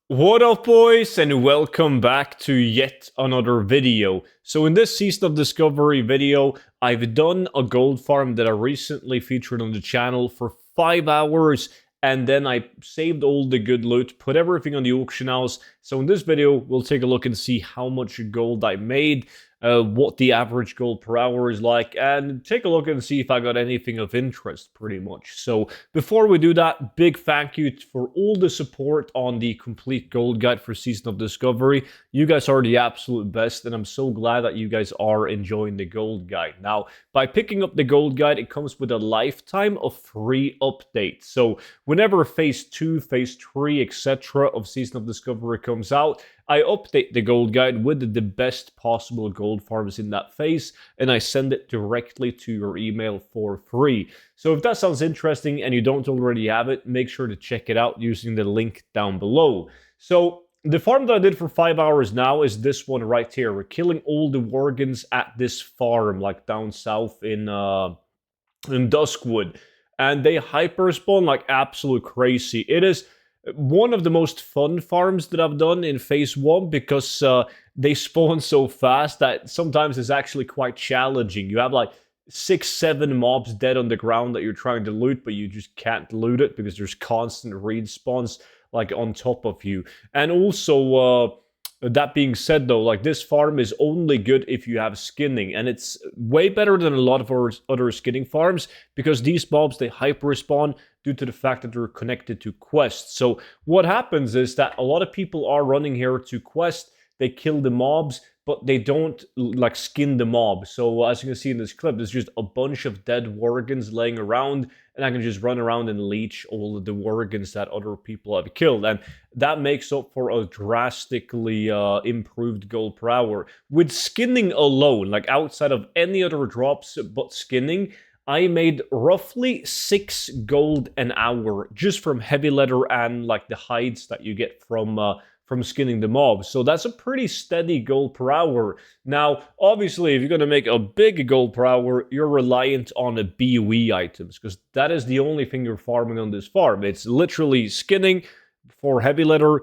What up, boys, and welcome back to yet another video. So in this Season of Discovery video, I've done a gold farm that I recently featured on the channel for 5 hours, and then I saved all the good loot, put everything on the auction house. So in this video, we'll take a look and see how much gold I made, what the average gold per hour is like, and take a look and see if I got anything of interest, pretty much. So before we do that, big thank you for all the support on the complete gold guide for Season of Discovery. You guys are the absolute best, and I'm so glad that you guys are enjoying the gold guide. Now, by picking up the gold guide, it comes with a lifetime of free updates. So whenever Phase 2, Phase 3, etc. of Season of Discovery comes out, I update the gold guide with the best possible gold farms in that phase, and I send it directly to your email for free. So if that sounds interesting and you don't already have it, make sure to check it out using the link down below. So the farm that I did for 5 hours now is this one right here. We're killing all the worgens at this farm, like down south in Duskwood. And they hyper spawn like absolute crazy. It is one of the most fun farms that I've done in Phase 1 because they spawn so fast that sometimes it's actually quite challenging. You have like 6-7 mobs dead on the ground that you're trying to loot, but you just can't loot it because there's constant respawns like on top of you. And also, that being said though, like this farm is only good if you have skinning, and it's way better than a lot of other skinning farms because these mobs, they hyper respawn due to the fact that they're connected to quests. So what happens is that a lot of people are running here to quest, they kill the mobs, but they don't like skin the mob. So as you can see in this clip, there's just a bunch of dead worgens laying around, and I can just run around and leech all of the worgens that other people have killed. And that makes up for a drastically improved gold per hour. With skinning alone, like outside of any other drops but skinning, I made roughly 6 gold an hour just from heavy leather and like the hides that you get from skinning the mobs. So that's a pretty steady gold per hour. Now, obviously, if you're going to make a big gold per hour, you're reliant on the BOE items because that is the only thing you're farming on this farm. It's literally skinning for heavy leather,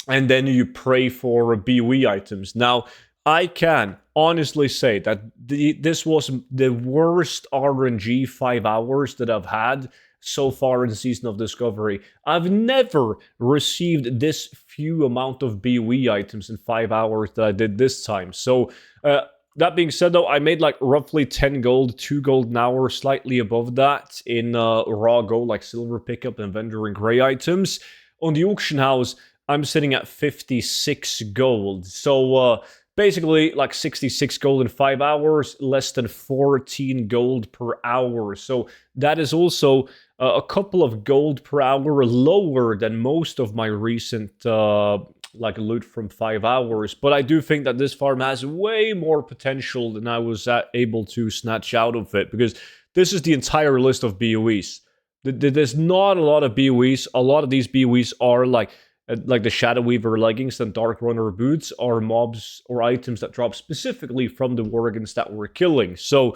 and then you pray for BOE items. Now, I can honestly say that this was the worst RNG 5 hours that I've had so far in the Season of Discovery. I've never received this few amount of BOE items in 5 hours that I did this time. So, that being said though, I made like roughly 10 gold, 2 gold an hour, slightly above that in raw gold, like silver pickup and vendor and gray items. On the auction house, I'm sitting at 56 gold. So, basically, like 66 gold in 5 hours, less than 14 gold per hour. So that is also a couple of gold per hour lower than most of my recent like loot from 5 hours. But I do think that this farm has way more potential than I was able to snatch out of it, because this is the entire list of BOEs. There's not a lot of BOEs. A lot of these BOEs are like the Shadow Weaver leggings and Dark Runner boots are mobs or items that drop specifically from the worgens that we're killing. So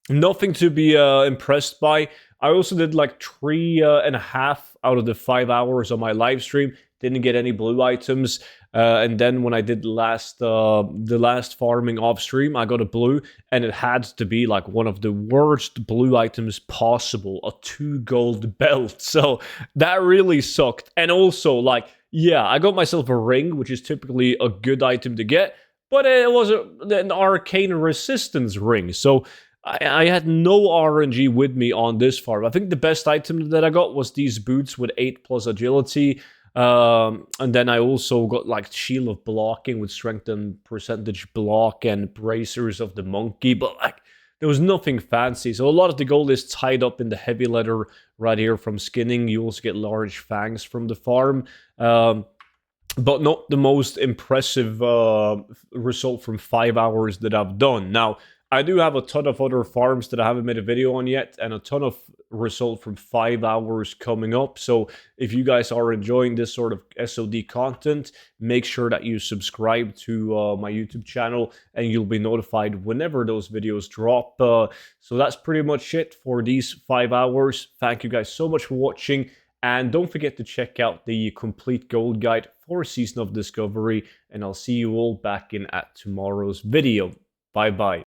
nothing to be impressed by. I also did like 3.5 out of the 5 hours on my live stream. Didn't get any blue items. And then when I did the last farming off stream, I got a blue, and it had to be like one of the worst blue items possible, a 2 gold belt. So that really sucked. And also, like, yeah, I got myself a ring, which is typically a good item to get, but it was an arcane resistance ring. So I had no RNG with me on this farm. I think the best item that I got was these boots with 8+ agility. And then I also got like Shield of Blocking with strength and percentage block and Bracers of the Monkey, but like there was nothing fancy. So a lot of the gold is tied up in the heavy leather right here from skinning. You also get large fangs from the farm. But not the most impressive result from 5 hours that I've done. Now, I do have a ton of other farms that I haven't made a video on yet, and a ton of result from 5 hours coming up. So if you guys are enjoying this sort of SOD content, make sure that you subscribe to my YouTube channel, and you'll be notified whenever those videos drop. So that's pretty much it for these 5 hours. Thank you guys so much for watching, And don't forget to check out the complete gold guide for Season of Discovery, and I'll see you all back in at tomorrow's video. Bye bye.